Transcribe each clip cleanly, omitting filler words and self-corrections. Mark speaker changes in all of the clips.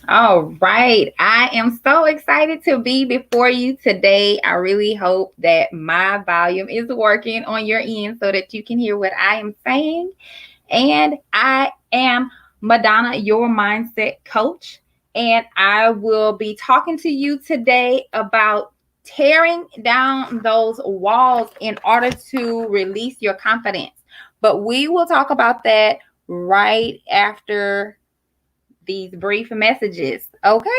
Speaker 1: All right. I am so excited to be before you today. I really hope that my volume is working on your end so that you can hear what I am saying. And I am Madonna, your mindset coach. And I will be talking to you today about tearing down those walls in order to release your confidence. But we will talk about that right after these brief messages. Okay.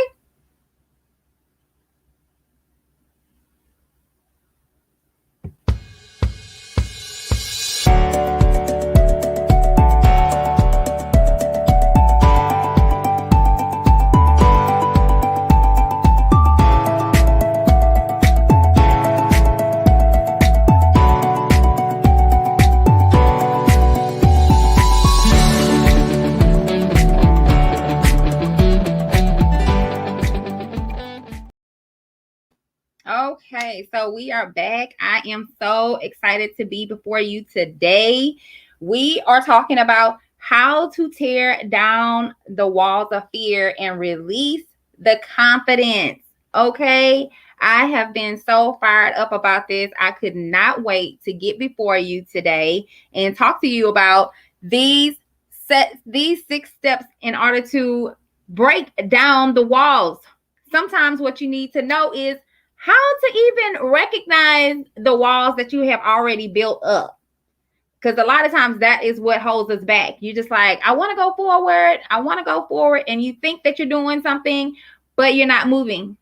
Speaker 1: Okay, so we are back. I am so excited to be before you today. We are talking about how to tear down the walls of fear and release the confidence. Okay, I have been so fired up about this. I could not wait to get before you today and talk to you about these these 6 steps in order to break down the walls. Sometimes what you need to know is how to even recognize the walls that you have already built up. Because a lot of times that is what holds us back. You just like, I want to go forward. I want to go forward. And you think that you're doing something, but you're not moving.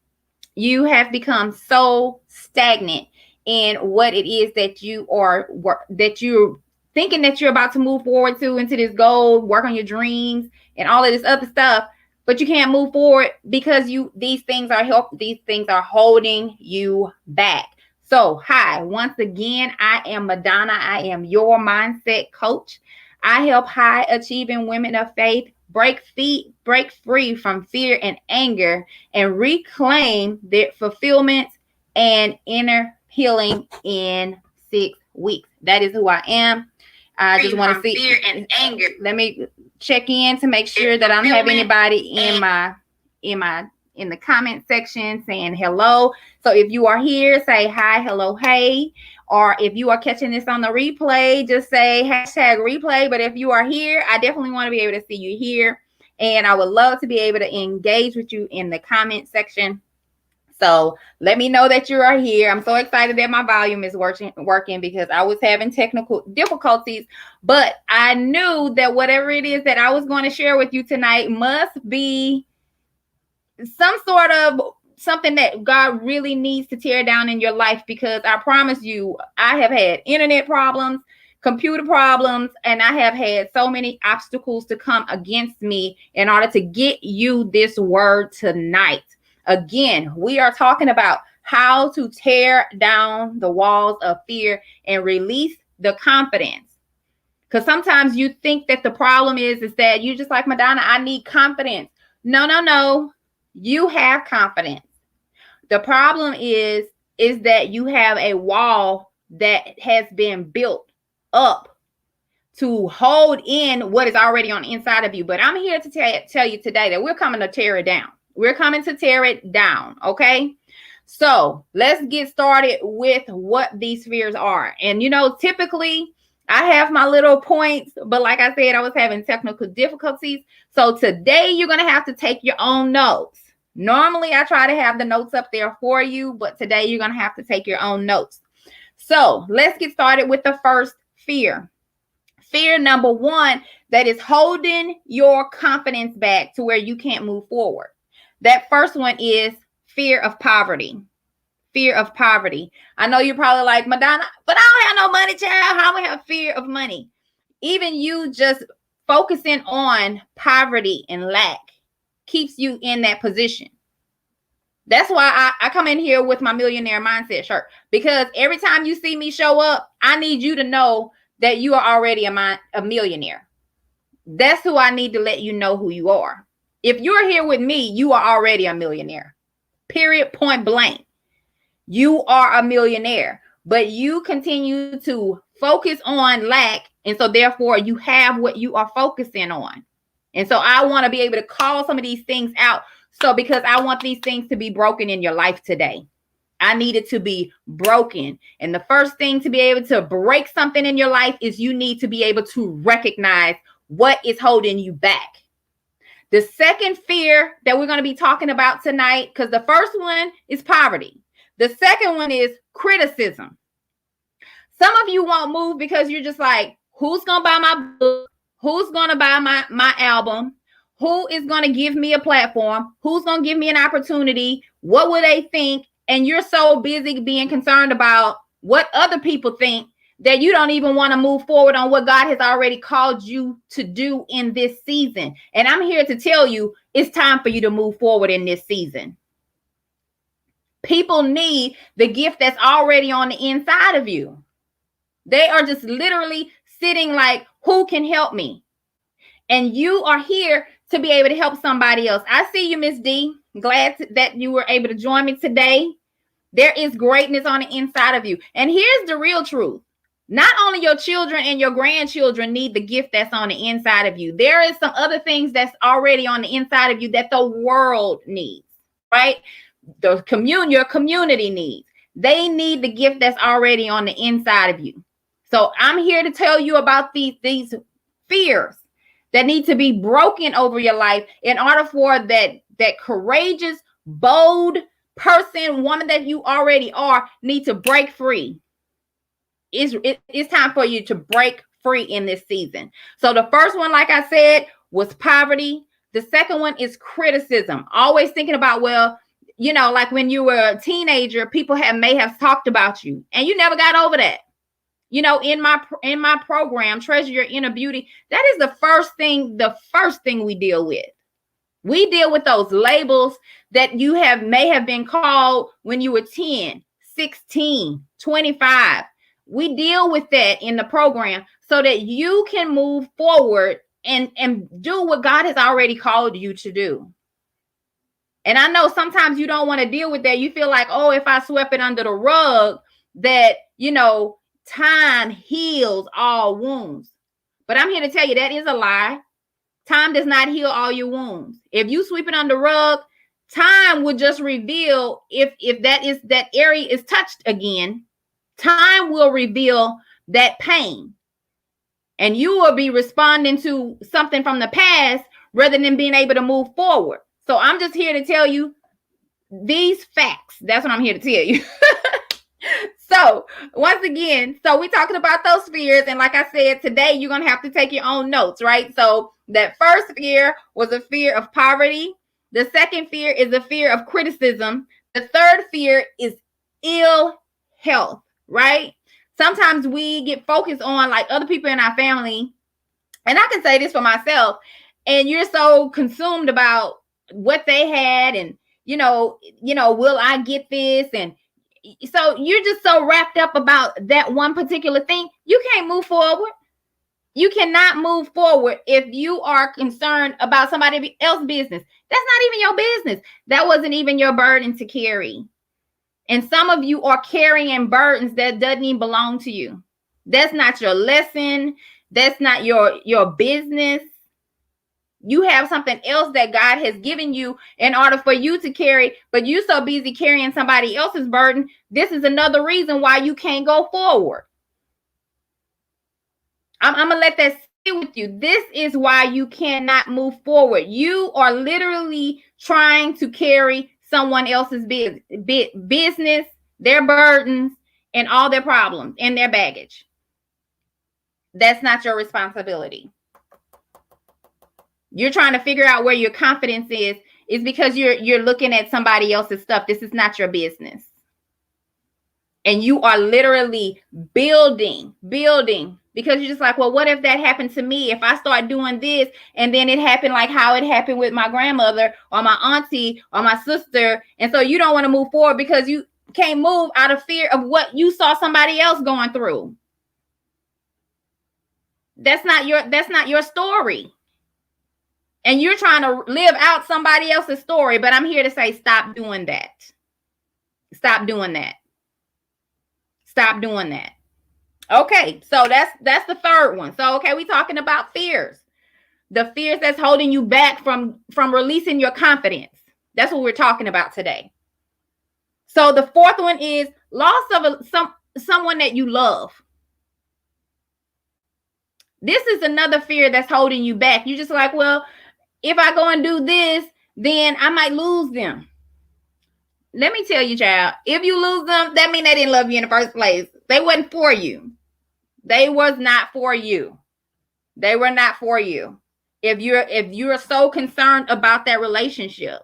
Speaker 1: You have become so stagnant in what it is that you're thinking that you're about to move forward to into this goal, work on your dreams and all of this other stuff, but you can't move forward because these things are holding you back. So, hi, once again, I am Madonna. I am your mindset coach. I help high achieving women of faith break free from fear and anger and reclaim their fulfillment and inner healing in 6 weeks. That is who I am. I just want to see fear and anger. Let me check in to make sure that I don't have anybody in the comment section saying hello. So if you are here, say hi, hello, hey. Or if you are catching this on the replay, just say hashtag replay. But if you are here, I definitely want to be able to see you here. And I would love to be able to engage with you in the comment section. So let me know that you are here. I'm so excited that my volume is working because I was having technical difficulties, but I knew that whatever it is that I was going to share with you tonight must be some sort of something that God really needs to tear down in your life, because I promise you, I have had internet problems, computer problems, and I have had so many obstacles to come against me in order to get you this word tonight. Again, we are talking about how to tear down the walls of fear and release the confidence. Because sometimes you think that the problem is that you just like, Madonna, I need confidence. No. You have confidence. The problem is that you have a wall that has been built up to hold in what is already on the inside of you. But I'm here to tell you today that we're coming to tear it down. We're coming to tear it down, okay? So let's get started with what these fears are. And, typically I have my little points, but like I said, I was having technical difficulties. So today you're going to have to take your own notes. Normally I try to have the notes up there for you, but today you're going to have to take your own notes. So let's get started with the first fear. Fear number one that is holding your confidence back to where you can't move forward. That first one is fear of poverty. Fear of poverty. I know you're probably like, Madonna, but I don't have no money, child. How do I have fear of money? Even you just focusing on poverty and lack keeps you in that position. That's why I come in here with my millionaire mindset shirt, because every time you see me show up, I need you to know that you are already a millionaire. That's who I need to let you know who you are. If you're here with me, you are already a millionaire. Period, point blank. You are a millionaire, but you continue to focus on lack. And so therefore you have what you are focusing on. And so I want to be able to call some of these things out. So because I want these things to be broken in your life today. I need it to be broken. And the first thing to be able to break something in your life is you need to be able to recognize what is holding you back. The second fear that we're going to be talking about tonight, because the first one is poverty. The second one is criticism. Some of you won't move because you're just like, who's going to buy my book? Who's going to buy my album? Who is going to give me a platform? Who's going to give me an opportunity? What will they think? And you're so busy being concerned about what other people think that you don't even want to move forward on what God has already called you to do in this season. And I'm here to tell you, it's time for you to move forward in this season. People need the gift that's already on the inside of you. They are just literally sitting like, who can help me? And you are here to be able to help somebody else. I see you, Miss D. Glad that you were able to join me today. There is greatness on the inside of you. And here's the real truth. Not only your children and your grandchildren need the gift that's on the inside of you. There is some other things that's already on the inside of you that the world needs, right? Your community needs. They need the gift that's already on the inside of you. So I'm here to tell you about these fears that need to be broken over your life in order for that courageous, bold person, woman that you already are, need to break free. It's time for you to break free in this season. So the first one, like I said, was poverty. The second one is criticism. Always thinking about, well, you know, like when you were a teenager, people may have talked about you and you never got over that. You know, in my program, Treasure Your Inner Beauty, that is the first thing we deal with. We deal with those labels that you may have been called when you were 10, 16, 25. We deal with that in the program so that you can move forward and do what God has already called you to do. And I know sometimes you don't want to deal with that. You feel like, oh, if I swept it under the rug, that, you know, time heals all wounds. But I'm here to tell you that is a lie. Time does not heal all your wounds. If you sweep it under the rug, time will just reveal if that area is touched again. Time will reveal that pain. And you will be responding to something from the past rather than being able to move forward. So I'm just here to tell you these facts. That's what I'm here to tell you. So once again, so we're talking about those fears. And like I said, today you're going to have to take your own notes, right? So that first fear was a fear of poverty. The second fear is a fear of criticism. The third fear is ill health, right? Sometimes we get focused on like other people in our family. And I can say this for myself. And you're so consumed about what they had and, you know, will I get this? And so you're just so wrapped up about that one particular thing. You can't move forward. You cannot move forward if you are concerned about somebody else's business. That's not even your business. That wasn't even your burden to carry. And some of you are carrying burdens that doesn't even belong to you. That's not your lesson. That's not your business. You have something else that God has given you in order for you to carry, but you're so busy carrying somebody else's burden. This is another reason why you can't go forward. I'm going to let that sit with you. This is why you cannot move forward. You are literally trying to carry someone else's business, their burdens, and all their problems and their baggage. That's not your responsibility. You're trying to figure out where your confidence is because you're looking at somebody else's stuff. This is not your business. And you are literally building because you're just like, well, what if that happened to me? If I start doing this and then it happened like how it happened with my grandmother or my auntie or my sister. And so you don't want to move forward because you can't move out of fear of what you saw somebody else going through. That's not your story. And you're trying to live out somebody else's story. But I'm here to say, stop doing that. Stop doing that. Stop doing that. Okay, so that's the third one. So, okay, we're talking about fears. The fears that's holding you back from releasing your confidence. That's what we're talking about today. So the fourth one is loss of someone that you love. This is another fear that's holding you back. You're just like, well, if I go and do this, then I might lose them. Let me tell you, child, if you lose them, that means they didn't love you in the first place. They wasn't for you. They was not for you. They were not for you. If you're so concerned about that relationship,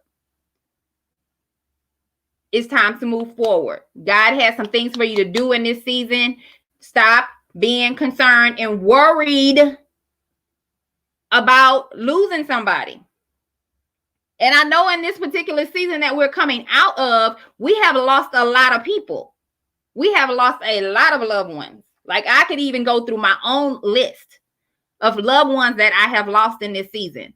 Speaker 1: it's time to move forward. God has some things for you to do in this season. Stop being concerned and worried about losing somebody. And I know in this particular season that we're coming out of, we have lost a lot of people. We have lost a lot of loved ones. Like I could even go through my own list of loved ones that I have lost in this season.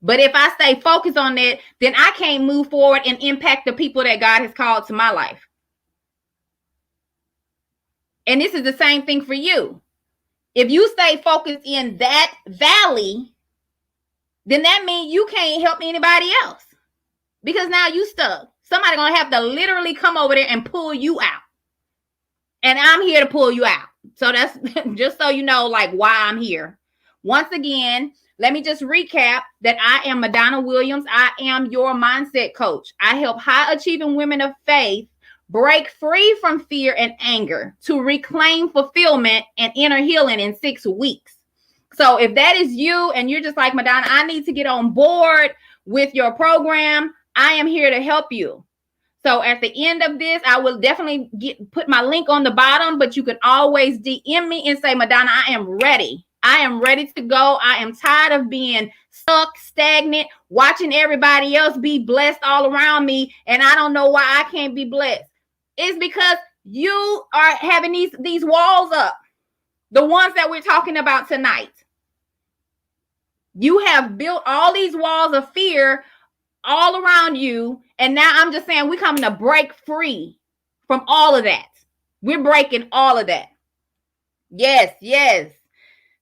Speaker 1: But if I stay focused on that, then I can't move forward and impact the people that God has called to my life. And this is the same thing for you. If you stay focused in that valley, then that means you can't help anybody else. Because now you stuck. Somebody's going to have to literally come over there and pull you out. And I'm here to pull you out. So that's just so you know, like, why I'm here. Once again, let me just recap that I am MaDonna Williams. I am your mindset coach. I help high achieving women of faith break free from fear and anger to reclaim fulfillment and inner healing in 6 weeks. So if that is you and you're just like, MaDonna, I need to get on board with your program, I am here to help you. So at the end of this, I will definitely put my link on the bottom, but you can always DM me and say, MaDonna, I am ready. I am ready to go. I am tired of being stuck, stagnant, watching everybody else be blessed all around me. And I don't know why I can't be blessed. It's because you are having these walls up. The ones that we're talking about tonight. You have built all these walls of fear all around you. And now I'm just saying we're coming to break free from all of that. We're breaking all of that. Yes, yes.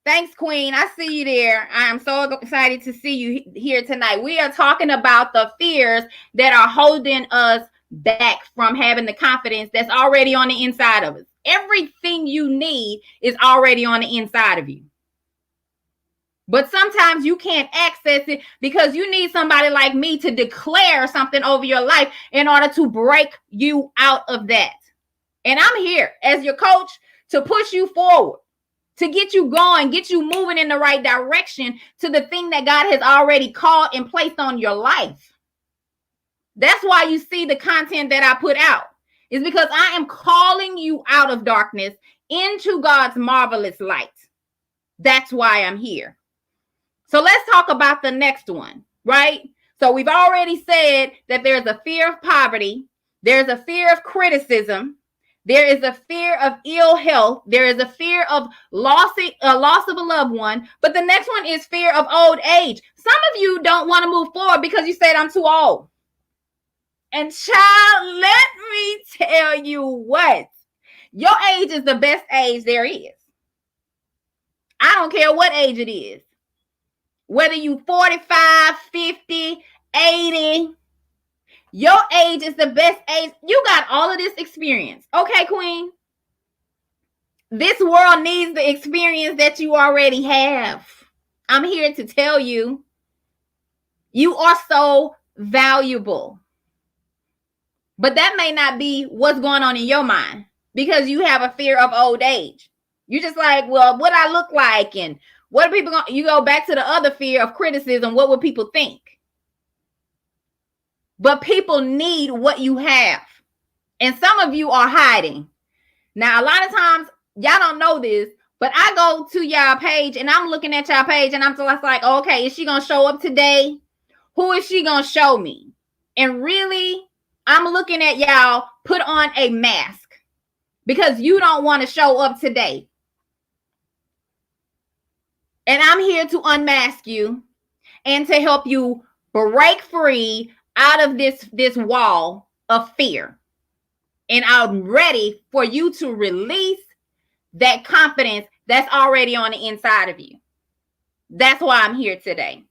Speaker 1: Thanks, Queen. I see you there. I am so excited to see you here tonight. We are talking about the fears that are holding us back from having the confidence that's already on the inside of us. Everything you need is already on the inside of you. But sometimes you can't access it because you need somebody like me to declare something over your life in order to break you out of that. And I'm here as your coach to push you forward, to get you going, get you moving in the right direction to the thing that God has already called and placed on your life. That's why you see the content that I put out. Is because I am calling you out of darkness into God's marvelous light. That's why I'm here. So let's talk about the next one, right? So we've already said that there's a fear of poverty. There's a fear of criticism. There is a fear of ill health. There is a fear of loss of a loved one. But the next one is fear of old age. Some of you don't want to move forward because you said I'm too old. And child, let me tell you what. Your age is the best age there is. I don't care what age it is. Whether you 45, 50, 80, your age is the best age. You got all of this experience. Okay, Queen? This world needs the experience that you already have. I'm here to tell you, you are so valuable. But that may not be what's going on in your mind because you have a fear of old age. You're just like, well, what I look like and what are people going to, you go back to the other fear of criticism. What would people think? But people need what you have. And some of you are hiding. Now, a lot of times, y'all don't know this, but I go to y'all page and I'm looking at y'all page and I'm just like, okay, is she going to show up today? Who is she going to show me? And really, I'm looking at y'all put on a mask because you don't want to show up today. And I'm here to unmask you and to help you break free out of this wall of fear. And I'm ready for you to release that confidence that's already on the inside of you. That's why I'm here today.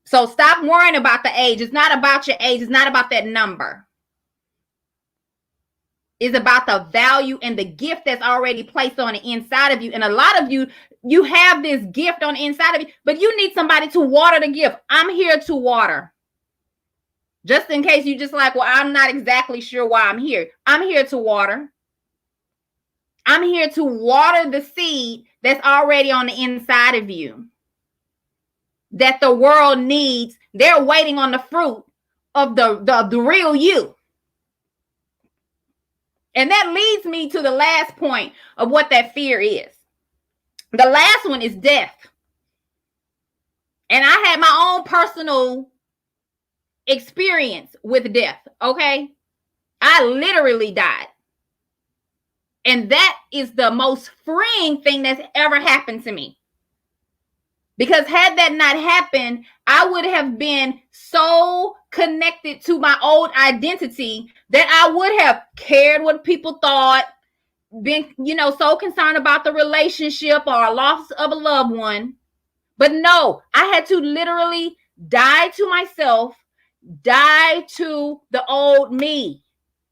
Speaker 1: So stop worrying about the age. It's not about your age. It's not about that number. It's about the value and the gift that's already placed on the inside of you. And a lot of you, you have this gift on the inside of you, but you need somebody to water the gift. I'm here to water. Just in case you just like, well, I'm not exactly sure why I'm here. I'm here to water. I'm here to water the seed that's already on the inside of you, that the world needs. They're waiting on the fruit of the real you. And that leads me to the last point of what that fear is. The last one is death. And I had my own personal experience with death, okay? I literally died. And that is the most freeing thing that's ever happened to me. Because had that not happened, I would have been so connected to my old identity that I would have cared what people thought, been, so concerned about the relationship or a loss of a loved one. But no, I had to literally die to myself, die to the old me.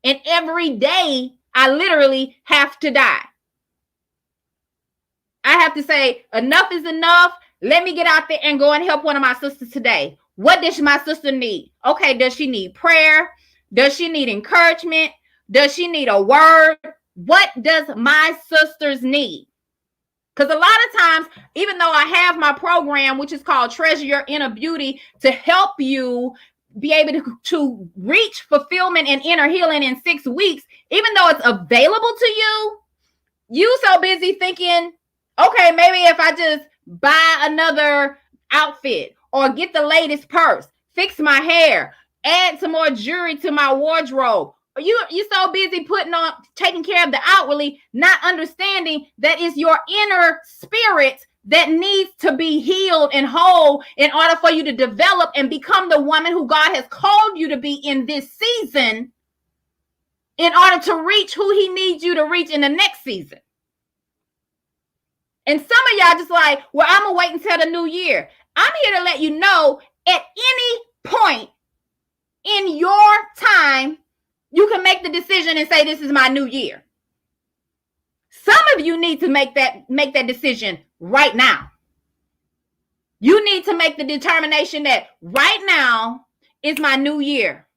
Speaker 1: And every day, I literally have to die. I have to say, enough is enough. Let me get out there and go and help one of my sisters today. What does my sister need? Okay, does she need prayer? Does she need encouragement? Does she need a word? What does my sisters need? Because a lot of times, even though I have my program, which is called Treasure Your Inner Beauty, to help you be able to reach fulfillment and inner healing in 6 weeks, even though it's available to you so busy thinking, okay, maybe if I just buy another outfit or get the latest purse, fix my hair, add some more jewelry to my wardrobe. You're so busy taking care of the outwardly, not understanding that it's your inner spirit that needs to be healed and whole in order for you to develop and become the woman who God has called you to be in this season, in order to reach who he needs you to reach in the next season. And some of y'all just like, well, I'm going to wait until the new year. I'm here to let you know at any point in your time, you can make the decision and say, this is my new year. Some of you need to make that decision right now. You need to make the determination that right now is my new year.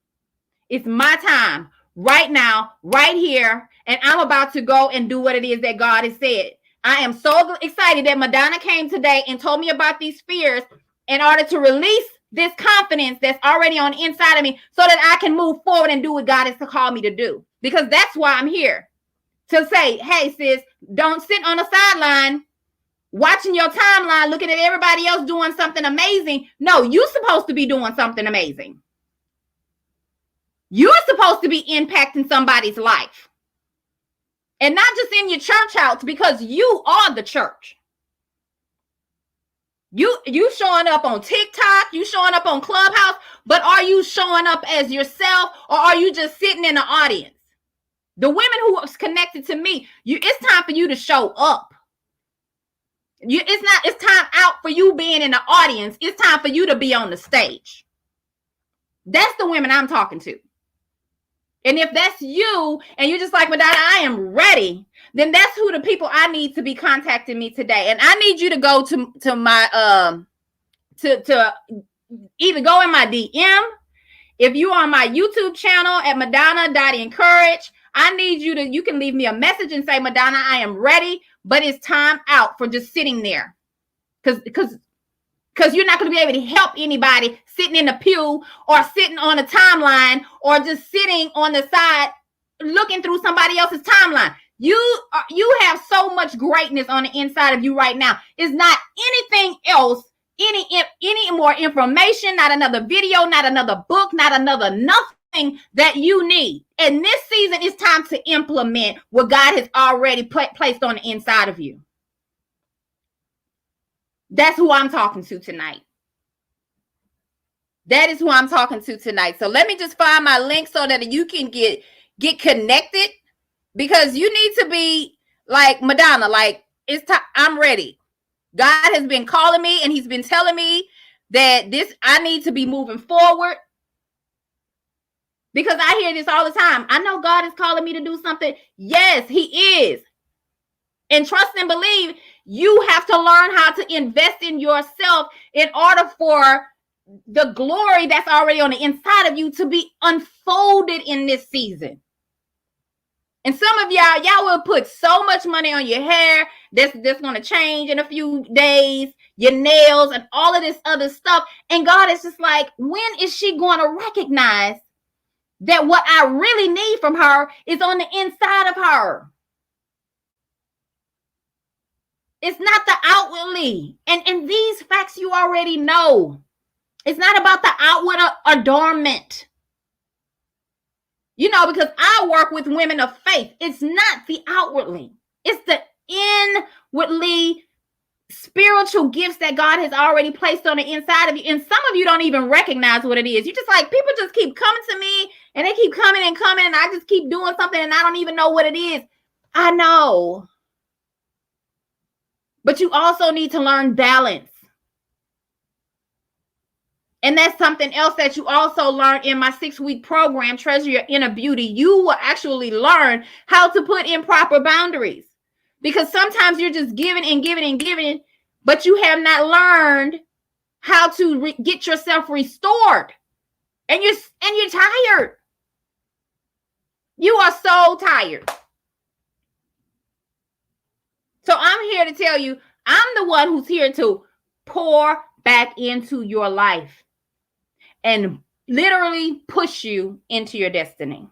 Speaker 1: It's my time right now, right here. And I'm about to go and do what it is that God has said. I am so excited that MaDonna came today and told me about these fears in order to release this confidence that's already on the inside of me so that I can move forward and do what God has called me to do. Because that's why I'm here. To say, hey, sis, don't sit on the sideline watching your timeline, looking at everybody else doing something amazing. No, you're supposed to be doing something amazing. You're supposed to be impacting somebody's life. And not just in your church house, because you are the church. You showing up on TikTok, you showing up on Clubhouse, but are you showing up as yourself, or are you just sitting in the audience? The women who are connected to me, it's time for you to show up. It's time out for you being in the audience. It's time for you to be on the stage. That's the women I'm talking to. And if that's you and you're just like, MaDonna, I am ready, then that's who the people I need to be contacting me today. And I need you to go to my to either go in my DM. If you're on my YouTube channel at MaDonna.INcourage, I need you can leave me a message and say, MaDonna, I am ready, but it's time out for just sitting there. Because you're not going to be able to help anybody sitting in the pew or sitting on a timeline or just sitting on the side looking through somebody else's timeline. You have so much greatness on the inside of you right now. It's not anything else, any more information, not another video, not another book, not another nothing that you need. And this season, it's time to implement what God has already placed on the inside of you. That's who I'm talking to tonight. That is who I'm talking to tonight. So let me just find my link so that you can get connected, because you need to be like MaDonna, like it's time. I'm ready. God has been calling me and he's been telling me that I need to be moving forward. Because I hear this all the time. I know God is calling me to do something. Yes, he is. And trust and believe, you have to learn how to invest in yourself in order for the glory that's already on the inside of you to be unfolded in this season. And some of y'all will put so much money on your hair that's going to change in a few days, your nails and all of this other stuff. And God is just like, when is she going to recognize that what I really need from her is on the inside of her? It's not the outwardly. And these facts you already know. It's not about the outward adornment. You know, because I work with women of faith. It's not the outwardly. It's the inwardly spiritual gifts that God has already placed on the inside of you. And some of you don't even recognize what it is. You're just like, people just keep coming to me and they keep coming and coming and I just keep doing something and I don't even know what it is. I know. But you also need to learn balance. And that's something else that you also learn in my 6-week program, Treasure Your Inner Beauty. You will actually learn how to put in proper boundaries. Because sometimes you're just giving and giving and giving, but you have not learned how to get yourself restored. And you're tired. You are so tired. So I'm here to tell you, I'm the one who's here to pour back into your life and literally push you into your destiny.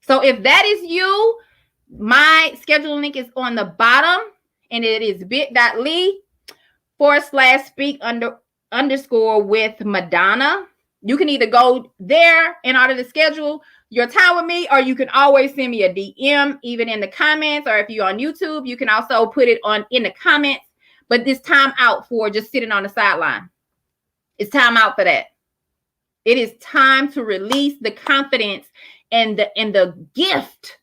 Speaker 1: So if that is you, my schedule link is on the bottom and it is bit.ly/speak_underscore with Madonna. You can either go there in order to schedule your time with me, or you can always send me a DM, even in the comments, or if you're on YouTube, you can also put it in the comments. But this time out for just sitting on the sideline. It's time out for that. It is time to release the confidence and the gift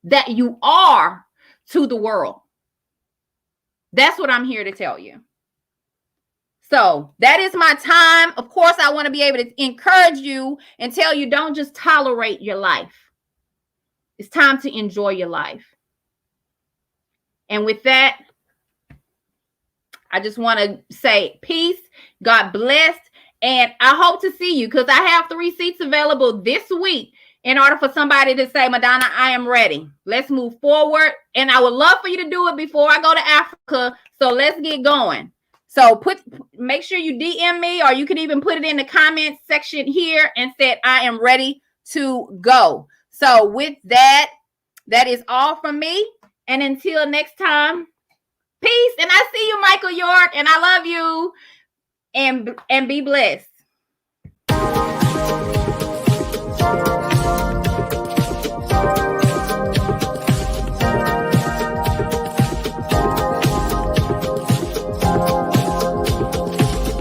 Speaker 1: that you are to the world. That's what I'm here to tell you. So that is my time. Of course, I want to be able to encourage you and tell you, don't just tolerate your life. It's time to enjoy your life. And with that, I just want to say peace. God bless. And I hope to see you because I have 3 seats available this week in order for somebody to say, Madonna, I am ready. Let's move forward. And I would love for you to do it before I go to Africa. So let's get going. So make sure you DM me, or you can even put it in the comments section here and say, I am ready to go. So with that, that is all from me. And until next time, peace. And I see you, Michael York, and I love you. And be blessed.